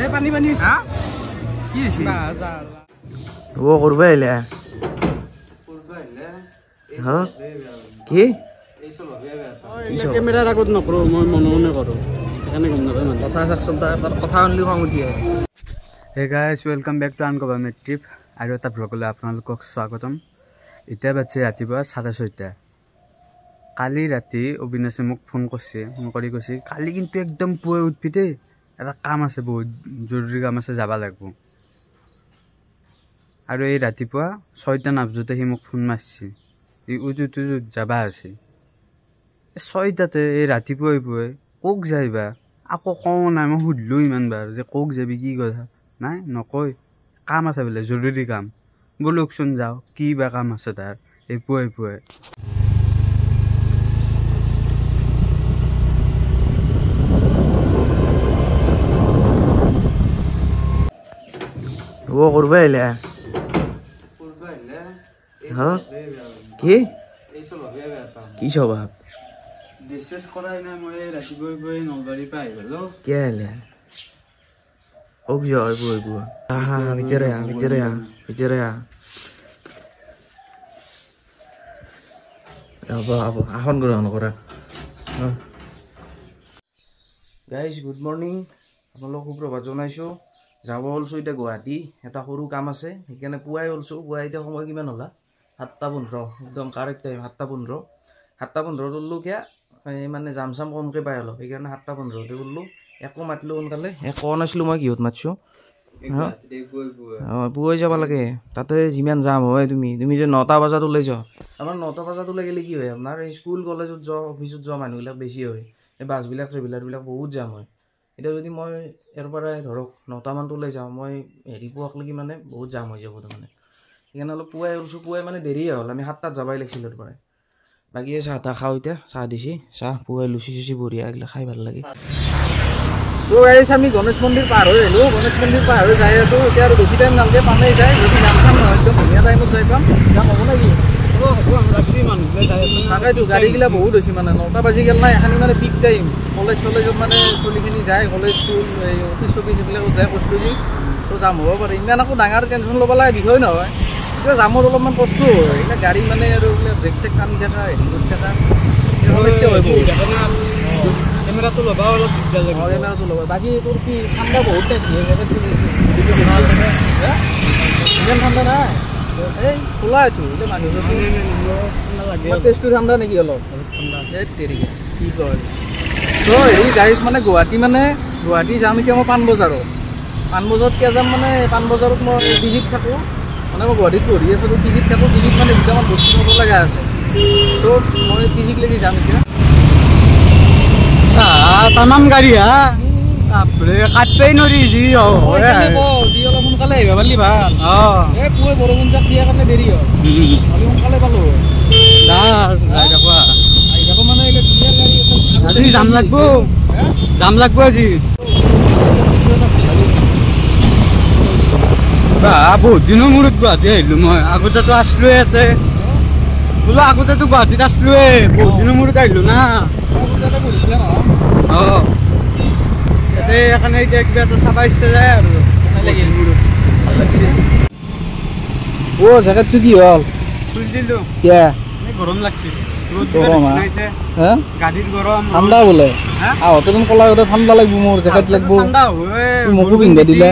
এ পানী পানী হা কি হৈছে ও কৰবে এলে হ্যাঁ কি ক্যামেৰাৰ আগত নকৰো মই মনে মনে কৰো এখানে গম নাপাই মানে কথা চাকচোন তাৰ কথা শুনিলে খং উঠি আহে hey guys welcome back to ungovernment trip আৰু এটা ব্লগলৈ আপোনালোকক স্বাগতম এতিয়া বাজে ৰাতিপুৱা 6:30 কালি ৰাতি অবিনাশে মোক ফোন কৰিছে ফোন কৰি কৈছে কালি কিন্তু একদম পুৱাই উঠবি দেই এটা কাম আছে বহুত জৰুৰী কাম আছে যাব লাগিব আৰু এই ৰাতিপুৱা 6টা নাবজোতে সি মোক ফোন মাৰিছে এই উঠি যাবা আছে 6টাতে এই ৰাতিপুৱাই পুৱাই কক যাইবা আকৌ কওঁ নাই মই সুধিলোঁ ইমানবাৰ যে কক যাবি কি কথা নাই নকয় কাম আছে বোলে জৰুৰী কাম বলকচোন যাওঁ কি বা কাম আছে তাৰ এই পুৱাই পুৱাই ও কৰবে এলে হ্যাঁ কি কি স্বভাব ডিসকাস কৰাই না মই ৰাতিপুৱাই পুৱাই নলবাৰী পাই গলো কে এলে ওক জয় বই বই আহা ভিতৰে আব আসন গ্ৰহণ কৰা গাইজ গুড মৰ্নিং আপোনালোক সুপ্ৰভাত জনাইছোঁ যাব ওলছোঁ এতিয়া গুৱাহাটী এটা সৰু কাম আছে সেইকাৰণে পুৱাই ওলছোঁ পুৱাই এতিয়া সময় কিমান হ'লা 7:15 একদম কাৰেক্ট টাইম 7:15 ওললোঁ কিয় এই মানে জাম চাম কমকৈ পাই অলপ সেইকাৰণে 7:15 ওললোঁ একো মাতিলোঁ সোনকালে একো নাছিলোঁ মই কিহত মাতিছোঁ পুৱাই যাব লাগে তাতে যিমান জাম হয় তুমি যে 9টা বজাত ওলাই যোৱা আমাৰ 9টা বজাত ওলাই গ'লে কি হয় আপোনাৰ এই স্কুল কলেজত যোৱা অফিচত যোৱা মানুহবিলাক বেছি হয় এই বাছবিলাক ট্ৰেভেলাৰবিলাক বহুত জাম হয় এতিয়া যদি মই ইয়াৰ পৰাই ধৰক 9টা মানত ওলাই যাওঁ মই হেৰি পোৱাকলৈকে মানে বহুত জাম হৈ যাব তাৰমানে সেইকাৰণে অলপ পুৱাই ওলছোঁ পুৱাই মানে দেৰি হ'ল আমি 7টাত যাবই লাগিছিল তাৰ পৰাই বাকী চাহ তাহ খাওঁ এতিয়া চাহ দিছি চাহ পুৱাই লুচি চুচি বঢ়িয়া এইগিলা খাই ভাল লাগে তো গাইজ আমি গণেশ মন্দিৰ পাৰ হৈ আহিলোঁ গণেশ মন্দিৰ পাৰ হৈ যাই আছোঁ এতিয়া আৰু বেছি টাইম নালাগে পামেই যায় যদি যাম চাম নহয় একদম ধুনীয়া টাইমত যাই পাম যাম হ'ব নেকি তাকেতো গাড়ীগিলা বহুত হৈছে মানে 9টা বাজি গ'ল নাই এখানি মানে পিক টাইম কলেজত মানে চলিখিনি যায় কলেজ স্কুল এই অফিচ চফিচ এইবিলাকত যায় কষ্টজি তো যাম হ'ব পাৰে ইমান আকৌ ডাঙৰ টেনশ্যন ল'ব লগা বিষয় নহয় এতিয়া যামৰ অলপমান কষ্ট হয় এইবিলাক গাড়ী মানে আৰু এইবিলাক ব্ৰেক চেক টানি থকা হেৰি কৰি থকা সমস্যা হয় বহুত কেমেৰাটো ল'বা অলপ দিগদাৰ লাগে কেমেৰাটো ল'বা বাকী তোৰ কি ঠাণ্ডা বহুত টাইম ইমান ঠাণ্ডা নাই এই খোলা এইটো এতিয়া মানুহ টেষ্টটো ঠাণ্ডা নেকি অলপ কি কয় তো হেৰি গাড়ীত মানে গুৱাহাটী যাম এতিয়া মই পাণবজাৰত কিয় যাম মানে পাণবজাৰত মই পিজিত থাকোঁ মানে মই গুৱাহাটীত পঢ়ি আছোঁ পিজিত থাকোঁ পিজিত মানে দুটামান বস্তু ল'ব লগা আছে চ' মই পিজিক লাগি যাম এতিয়া তামাম গাড়ী হা কাটপেই নৰি যি অলপ সোনকালে আহিব পাৰিলি ভাল এই পুৱাই বৰষুণ যাক দিয়াৰ কাৰণে দেৰি হ'ল আমি সোনকালে পালোঁ আহি থাকোঁ মানে ধুনীয়া গাড়ী আজি যাম লাগব আজি বহুত দিনৰ মূৰত গুৱাহাটী আহিলোঁ মই আগতেতো আছিলোঁৱে ইয়াতে বোলো আগতেতো গুৱাহাটীত আছিলোঁৱে বহুত দিনৰ মূৰত আহিলোঁ না অঁ ইয়াতে সেইকাৰণে এতিয়া কিবা এটা চাব ইচ্ছা যায় আৰু অ' জেকেটটো কি হ'ল খুলি দিলোঁ কিয় গৰম লাগছে গাড়ীত গৰম ঠাণ্ডা বোলে আহোঁতে তুমি ক'লা ঠাণ্ডা লাগিব মোৰ জেকেট লাগিব মোকো পিন্ধা দিলে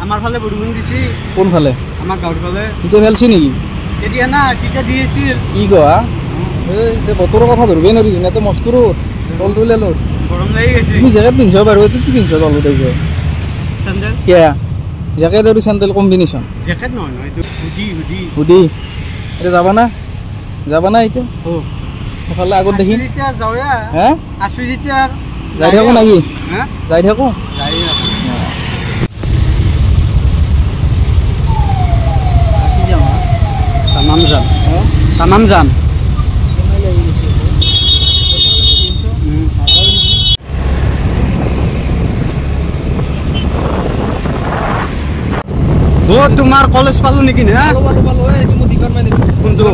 আমাৰ ফালে বৰষুণ দিছে কোনফালে আমাৰ গাঁৱৰ ফালে এতিয়া ফেলছি নেকি এতিয়া না তেতিয়া দি আছিল কি কোৱা এই বতৰৰ কথা ধৰিবই নোৱাৰি ইয়াতে মস্তুৰো তল তুলে লো গৰম লাগি গৈছে তুমি জেকেট পিন্ধছ বাৰু এইটো কি পিন্ধছ তলত দেখিছ চেণ্ডেল কিয় জেকেট আৰু চেণ্ডেল কম্বিনেশ্যন জেকেট নহয় এইটো হুডি এতিয়া যাবা না এতিয়া সেইফালে আগত দেখি হে আছোঁ যেতিয়া যাই থাকোঁ নেকি যাই থাকোঁ তামাম যাম তোমাৰ কলেজ পালোঁ নেকি নে কোনটো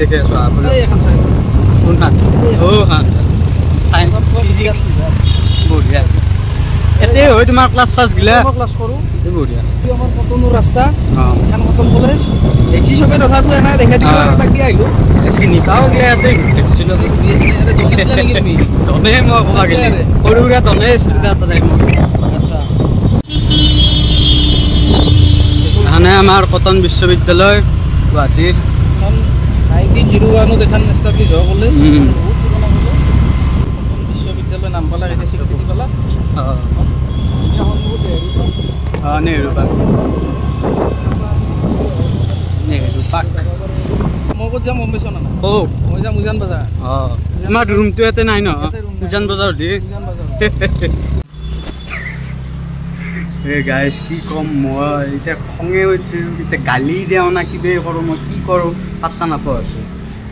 দেখে আছোঁ কোনখান অ' হাঁ বঢ়িয়া ইয়াতে হয় তোমাৰ ক্লাছ চাছ গিলা ক্লাছ কৰোঁ এই বঢ়িয়া আমাৰ কটনৰ ৰাস্তা অঁ এখন কটন কলেজ দেখছি চবে তথাপিও এনে দেখা দিব বাকী আহিলোঁ চিনি পাওঁ গিলা ইয়াতে দেখিছিলোঁ ধনে মই ক'বা গ'লে সৰু সুৰা ধনে আছিলোঁ এটা টাইমত আচ্ছা মানে আমাৰ কটন বিশ্ববিদ্যালয় গুৱাহাটীৰ 1901 এখন এষ্টাব্লিছ হোৱা কলেজ বহুত পুৰণা কলেজ কটন বিশ্ববিদ্যালয় নাম পালা এতিয়া স্বীকৃতি পালা নেহৰু পাৰ্ক মই ক'ত যাম গম পাইছ না অঁ মই যাম উজান বজাৰ অঁ আমাৰ ৰুমটো ইয়াতে নাই ন উজান বজাৰ দি উজান বজাৰ এই গাইজ কি ক'ম মই এতিয়া খঙে উঠিছোঁ এতিয়া গালি দিওঁ না কিবা কৰোঁ মই কি কৰোঁ পাত্তা নাপাওঁ আছোঁ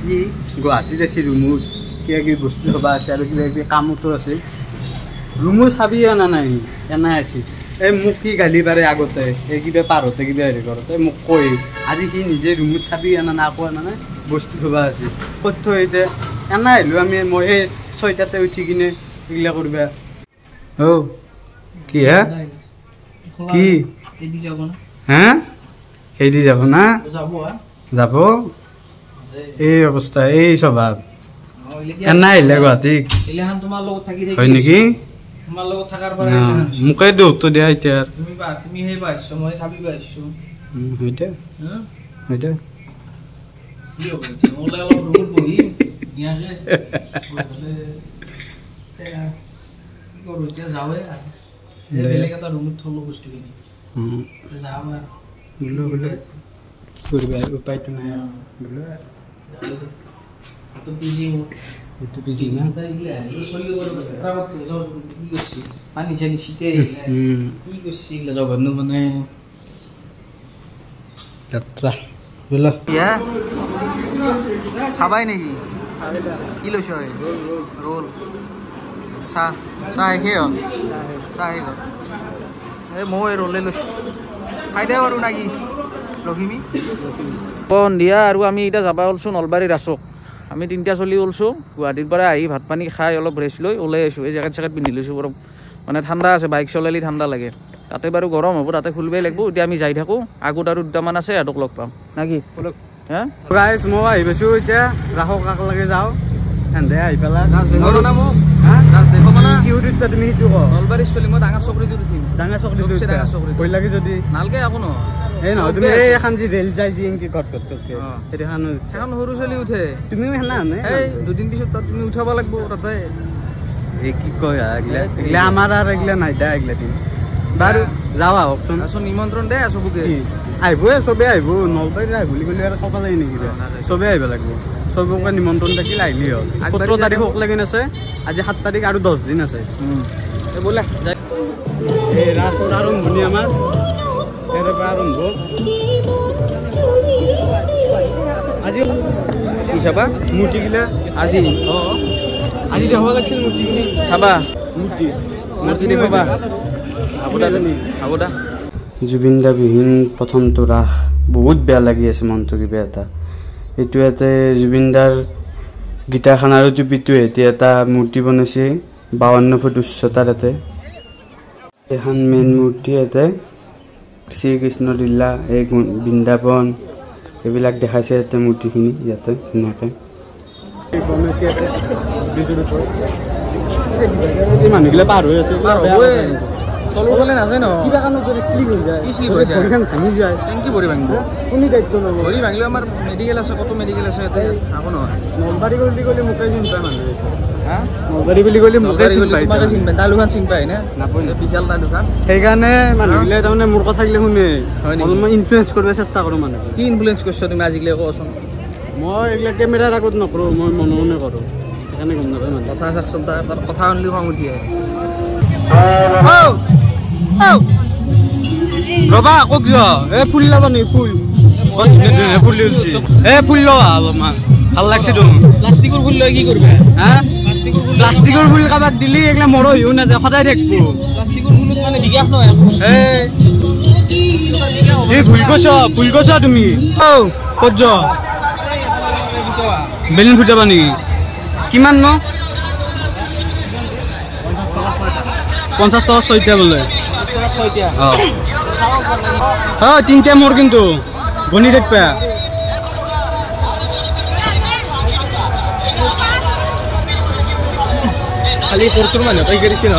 কি গুৱাহাটীত আছে ৰুমত কিবা কিবি বস্তু থবা আছে আৰু কিবা কিবি কামতো আছে ৰুমৰ চাবি অনা নাই এনাই আছে এই মোক কি গালি পাৰে আগতে এই কিবা পাৰতে কিবা হেৰি কৰোঁতে মোক কয় আজি সি নিজে ৰুমত চাবি অনা নাই আকৌ অনা নাই বস্তু থবা আছে ক'ত থৈ এতিয়া এনাই আহিলোঁ আমি মই এই 6টাতে উঠি কিনে এইগিলা কৰিবা অঁ কি হে কি এদি যাব না হা সেইদি যাব না যাব যাব এই অৱস্থা এই স্বভাৱ এনাই আহিলে গুৱাহাটীক ইলেহান তোমাৰ লগত থাকি থাকি হয় নেকি তোমাৰ লগত থাকাৰ পৰা মোকে দৌৰটো দিয়া এতিয়া তুমি সেই পাইছো মই চাবি পাইছো হয়দে হয়দে কি হ'ব এতিয়া ওলাই অলপ ৰুমত বহি ধুনীয়াকে কি কৰোঁ এতিয়া যাওঁৱে বেলেগ এটা ৰুমত থলোঁ বস্তুখিনি যাওঁ আৰু বোলো কি কৰিবা উপায়টো নাই বোলো তো পিজি মোৰ এইটো পিজি না পানী চানি চিটে কি কৰিছে এইগিলা জঘন্য মানে যাত্ৰা বোলো খাবাই নেকি কি লৈছ ৰোল চাহ চাহ শেষে হ'ল চাহ শেষ হ'ল এই মই ৰোলে লৈছোঁ খাই দে বাৰু না কি লখিমী সন্ধিয়া আৰু আমি এতিয়া যাব ওলছোঁ নলবাৰী ৰাসক আমি 3টা চলি ওলছোঁ গুৱাহাটীৰ পৰা আহি ভাত পানী খাই অলপ ৰেষ্ট লৈ ওলাই আছোঁ এই জেকেট চেকেট পিন্ধি লৈছোঁ বৰ মানে ঠাণ্ডা আছে বাইক চলালে ঠাণ্ডা লাগে তাতে বাৰু গৰম হ'ব তাতে খুলিবই লাগিব এতিয়া আমি যাই থাকোঁ আগত আৰু 2টামান আছে সিহঁতক লগ পাম না কি হে গাইজ মই আহি পাইছোঁ এতিয়া ৰাসক কাকলৈকে যাওঁ সেন্ধে আহি পেলাই নাচ দেখো না মোক হা নাচ দেখো না কি সুধিছা তুমি সেইটো কওঁ নলবাৰীত চলি মই ডাঙৰ চকৰিটোত উঠিম ডাঙৰ চকৰিটো ডাঙৰ চকৰিটো ভয় লাগে যদি নালকে একো নহয় এই নহয় তুমি এই এখন যি ৰেল যায় যি এনকি ঘট ঘট ঘটকে সেইখন সেইখন সৰু চলি উঠে তুমিও সেনা নে এই 2 দিন পিছত তাত তুমি উঠাব লাগিব তাতে এই কি কয় এগিলা এগিলা আমাৰ আৰু এগিলা নাই দা এগিলা দিন বাৰু যাওঁ আহকচোন আছো নিমন্ত্ৰণ দে চবকে আহিবই চবেই আহিব নলবাৰীত আহিব বুলি ক'লে আৰু চাব লাগে নেকি চবেই আহিব লাগিব চবকে নিমন্ত্ৰণ থাকিলে আহিলেই হ'ল 17 তাৰিখক লেগিন আছে আজি 7 তাৰিখ আৰু 10 দিন আছে বোলে এই ৰাসৰ আৰম্ভণি আমাৰ ইয়াৰ পৰা আৰম্ভ আজি কি চাবা মূৰ্তিগিলা আজি অঁ আজি দেখাব লাগিছিল মূৰ্তিখিনি চাবা মূৰ্তি দেখুৱাবা হ'ব দা জুবিন দা বিহীন প্ৰথমটো ৰাস বহুত বেয়া লাগি আছে মনটো কিবা এটা এইটো ইয়াতে জুবিন দাৰ গীটাৰখন আৰু টুপিটো এতিয়া এটা মূৰ্তি বনাইছে 52 ফুট উচ্চতাৰ ইয়াতে এখন মেইন মূৰ্তি ইয়াতে শ্ৰীকৃষ্ণ লীলা এই বৃন্দাবন এইবিলাক দেখাইছে ইয়াতে মূৰ্তিখিনি ইয়াতে ধুনীয়াকৈ মানুহগিলা পাৰ হৈ আছে তললৈ নাযায় ন কিবা কাৰণত যদি শ্লিপ হৈ যায় কি শ্লিপ হৈ যায় ভৰিখন ভাঙি যায় টেংকি ভৰি ভাঙিব কোনে দায়িত্ব ল'ব ভৰি ভাঙিলেও আমাৰ মেডিকেল আছে কত মেডিকেল আছে ইয়াতে একো নহয় নলবাৰী বুলি ক'লে মোকে চিনি পায় মানুহে হা নলবাৰী বুলি ক'লে মোকে চিনি পায় তোমাকে চিনি পায় তালুখান চিনি পায় না বিশাল তালুখান সেইকাৰণে মানুহগিলাই তাৰমানে মোৰ কথা গিলে শুনে অলপ মই ইনফ্লুৱেঞ্চ কৰিব চেষ্টা কৰোঁ মানুহ কি ইনফ্লুৱেঞ্চ কৰিছা তুমি আজিকালি কোৱাচোন মই এইবিলাক কেমেৰাৰ আগত নকৰোঁ মই মনে মনে কৰোঁ সেইকাৰণে গম নাপায় মানুহ কথা চাকচোন তাৰ কথা শুনিলে খং উঠি আহে ৰবা কক যোৱা এই ফুল ল'বা নি ফুল ফুল উলছি এই ফুল লোৱা অলপমান ভাল লাগছে তো প্লাষ্টিকৰ ফুল লৈ কি কৰিবা হা প্লাষ্টিকৰ ফুল প্লাষ্টিকৰ ফুল কাবাক দিলি এইগিলা মৰো হিও নাযায় সদায় দেখবো প্লাষ্টিকৰ ফুলত মানে বিকাশ নহয় এই ভুল কৈছ তুমি ক'ত যোৱা বেলুন ফুটাবা নেকি কিমান ন 50 টকা 6টা বলে 6টা হ্যাঁ 3টা মোর কিন্তু গনি দেখবা খালি পরশুর মানে তাই গেছি না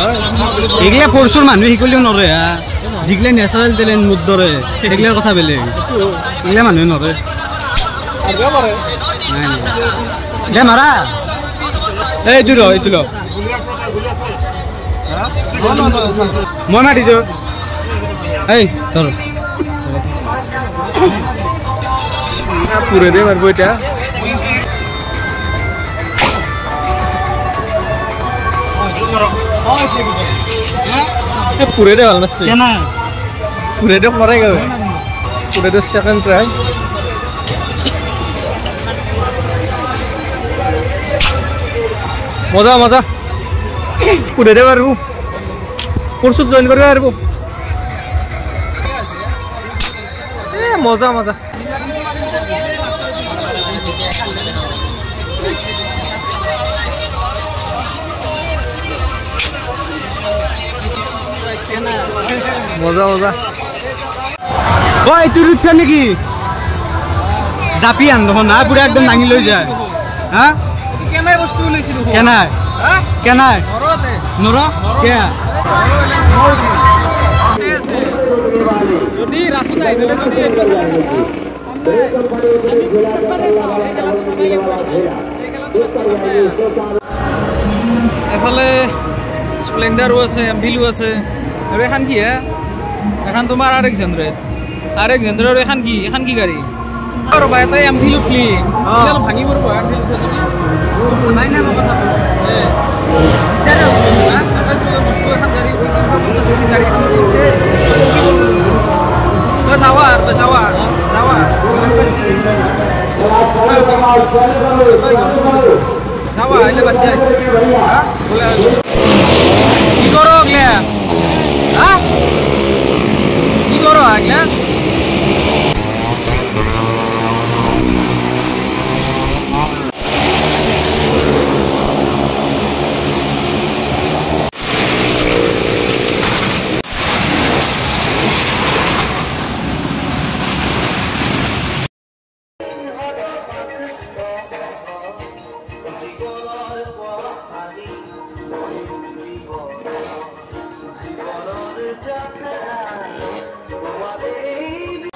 এগলা পরশুর মানুষ হিকলিও নরে জিগলে ন্যাচারাল ট্যালেন্ট মুদ ধরে এগলার কথা বেলে এগলা মানুষ নরে আর কে করে দে মারা এই দুলো মই মাটি দিও এই তোর পুরে দে মারবো এটা পুরে দে ভালো লাগছে কেনা পুরে দে মরাই গেল পুরে দে সেকেন্ড ট্রাই মজা মজা পুরে দে পারবো পরশু জয়েন করবে পারবো মজা মজা মজা মজা ওই তুই উঠবে নাকি জাপি আন দেখোন না পুরা একদম দাঙি লৈ যায় হ্যাঁ কেনাই বস্তু লৈছিলো কেনাই কেনাই নৰ কে যদি ৰাস্তা আহিলে যদি এফালে স্প্লেণ্ডাৰো আছে এমভিলো আছে আৰু এখন কি হে এখন তোমাৰ আৰেক্সেণ্ডাৰ এখন কি গাড়ী ৰ'বা এটাই এমভিলো ফ্লি ভাঙি পৰিব বস্তু এখন গাড়ী যাৱা আহিলে বাদ দিয়া কি কৰ আগলা কি কৰ আগলা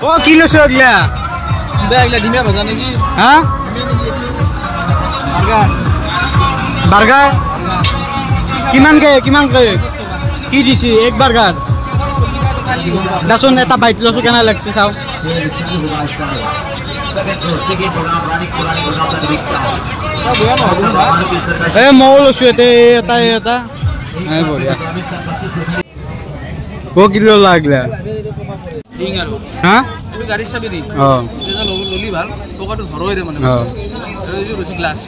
ও কি লৈছ আগলা কিবা আগলা ডিমা ভজা নেকি হা বার্গার কিমান কে কি দিছি এক বার্গার দাসুন এটা বাইট লৈছো কেনা লাগছে চাও এ মও লৈছো এটা বঢ়িয়া ও কি লাগলা হা গাড়ির চাবি দি ললি ভাল পকেটত ভরই দে মানে গ্লাস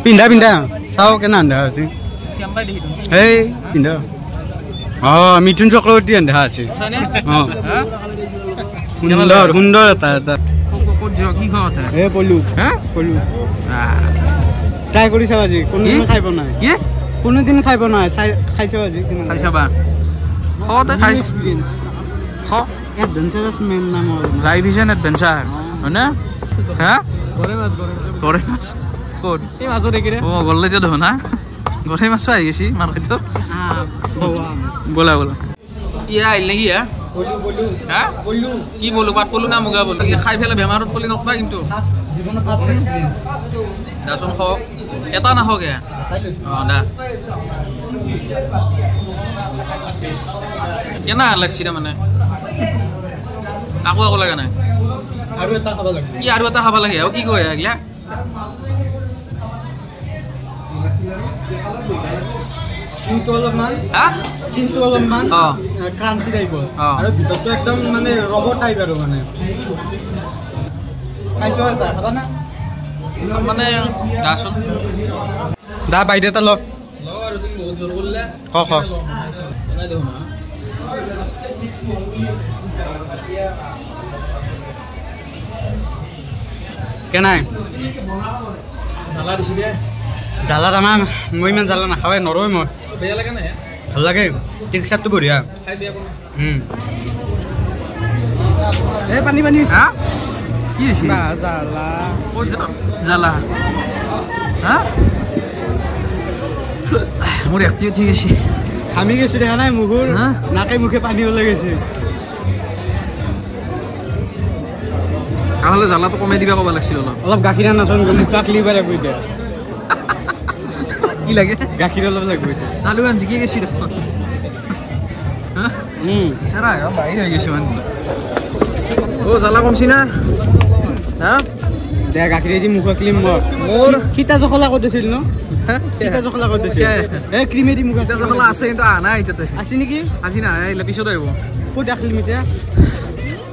পিন্ধা চাও কেনা আন্ধা আছে এই পিন্ধা মিঠুন চক্রবর্তী আন্ধা আছে সুন্দর এটা পলু ট্রাই কৰি চাবা আজি কোনোদিন খাই পোৱা নাই কোনোদিন খাই পোৱা নাই খাই চাবা আজি খাই চাবা খাই এক্সপিৰিয়েঞ্চ এডভেঞ্চাৰাস মেন নাম লাইভ ইজ এডভেঞ্চাৰ হয় না হ্যাঁ গড়ে মাছ ক'ত এই মাছৰ দেখিৰে গ'লে যে দেখোন না গড়ে মাছ আহি গৈছি মাৰ্কেটত বলা ইয়া আহিল নেকি কি বলো পাত পলো না মুগা বলো খাই পেলাই বেমাৰত পলি নকবা কিন্তু দাচোন খাওক এটা নাখাওকে দা কেনা লাগছি মানে আকৌ লাগে নাই আৰু এটা খাব লাগে কি আৰু এটা খাব লাগে কি কয় আগলা স্কিনটো অলপমান ক্ৰাঞ্চি টাইপৰ আৰু ভিতৰটো একদম মানে ৰবৰ টাইপ আৰু মানে খাইছো এটা খাবা না মানে দাচোন দা বাইদে এটা ল আৰু তুমি বহুত জোৰ কৰিলা খ বনাই দেও না কেনাই জালা দিছি দে জালা মই ইমান জালা নাখাওঁৱে নৰয় মই বেয়া লাগে নাই ভাল লাগে টেক্সচাৰটো বঢ়িয়া পানী পানী হা কি হৈছে জ্বালা হা মোৰ একটিও ঠিক আছে খামি গৈছো দেখা নাই মুখৰ নাকে মুখে পানী ওলাই গৈছে নহ'লে জ্বালাটো কমাই দিবা ক'ব লাগিছিল অলপ গাখীৰ নাচোন মুখা ক্লিপ লাগিব এতিয়া কি লাগে গাখীৰ অলপ লাগিব এতিয়া আলু আন জিকি গৈছি দেখোন চাৰা বাহিৰ হৈ গৈছে মানে জ্বালা কমছি না হা দে গাখীৰেদি মুখা ক্লিপ মোৰ সীতা জখলা ক'ত দিছিল ন সীতা জখলা ক'ত দিছিল ক্ৰীমেদি মুখা সীতা জখলা আছে কিন্তু অহা নাই এতিয়াতে আছে নেকি আজি নাই আহিলে পিছত আহিব ক'ত দেখিম এতিয়া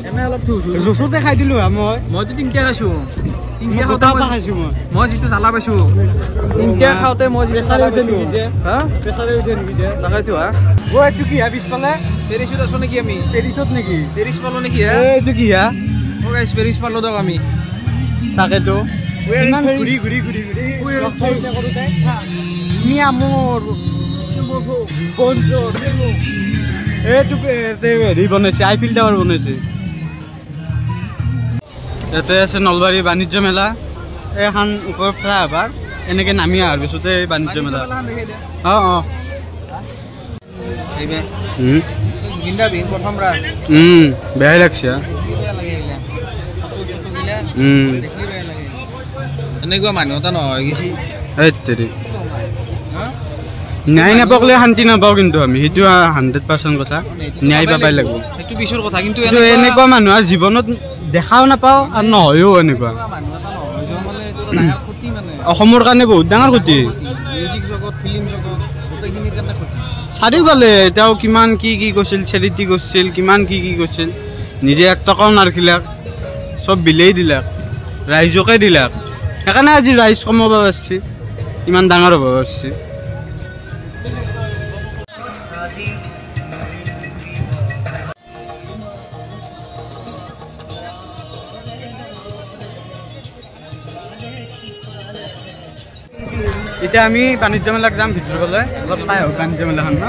এনে অলপ থৈছোঁ জোচতে খাই দিলোঁ মইতো তিনিটা খাইছোঁ তিনিটা খাওঁতে খাইছোঁ মই যিটো জ্বালা পাইছোঁ তিনিটা খাওঁতে মই প্ৰেছাৰে উঠে নেকি প্ৰেছাৰে উঠে নেকি তাকেতো হা এইটো কি হা পিছফালে পেৰিছত আছোঁ নেকি আমি পেৰিছত নেকি পেৰিছ পালোঁ নেকি হা এইটো কি হা গাইছ পেৰিছ পালোঁ দিয়ক আমি তাকেতো ইমান ঘূৰি ঘূৰি ঘূৰি এইটো হেৰি বনাইছে আইফিল টাৱাৰ বনাইছে ইয়াতে আছে নলবাৰী বাণিজ্য মেলা এইখন ওপৰৰ ফ্লাইঅভাৰ এনেকৈ নামি অহাৰ পিছতে বাণিজ্য মেলা বেয়াই লাগছে এনেকুৱা মানুহ এটা নহয় গেছি ন্যায় নাপাকলে শান্তি নাপাওঁ কিন্তু আমি সেইটো 100% কথা ন্যায় পাবাই লাগিব সেইটো পিছৰ কথা কিন্তু এনেকুৱা মানুহ জীৱনত দেখাও নাপাওঁ আৰু নহয়ও এনেকুৱা অসমৰ কাৰণে বহুত ডাঙৰ ক্ষতি চাৰিওফালে তেওঁ কিমান কি কি কৰিছিল চেৰিটি কৰিছিল কিমান কি কি কৰিছিল নিজে 1 টকাও নাৰাখিলাক চব বিলেই দিলাক ৰাইজকে দিলাক সেইকাৰণে আজি ৰাইজ কমাব পাৰিছে ইমান ডাঙৰ হ'ব পাৰিছে এতিয়া আমি বাণিজ্য মেলাক যাম ভিতৰলৈ অলপ চাই আহোঁ বাণিজ্য মেলাখন ন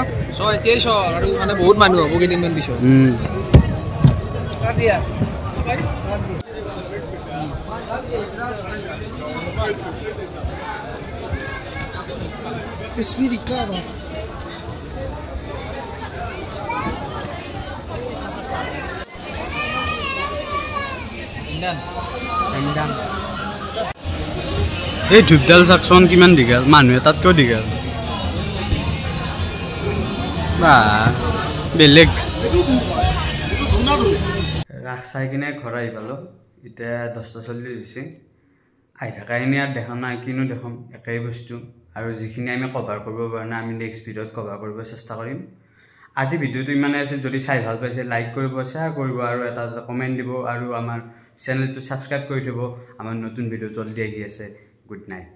এতিয়াই আৰু মানে বহুত মানুহ হ'ব কেইদিনমান পিছত Kaശ്miri kava. এই ধূপডাল চাকচোন কিমান দীঘল মানুহে তাতকৈ দীঘল বা বেলেগ ৰাস চাই কিনে ঘৰ আহি পালোঁ এতিয়া 10:40 হৈছে আহি থকাখিনি আৰু দেখা নাই কিনো দেখোন একেই বস্তু আৰু যিখিনি আমি কভাৰ কৰিব পৰা নাই আমি নেক্সট ভিডিঅ'ত কভাৰ কৰিব চেষ্টা কৰিম আজি ভিডিঅ'টো ইমানে আছিল যদি চাই ভাল পাইছে লাইক কৰিব শ্বেয়াৰ কৰিব আৰু এটা কমেণ্ট দিব আৰু আমাৰ চেনেলটো ছাবস্ক্ৰাইব কৰি থ'ব আমাৰ নতুন ভিডিঅ' জলদি আহি আছে গুড নাইট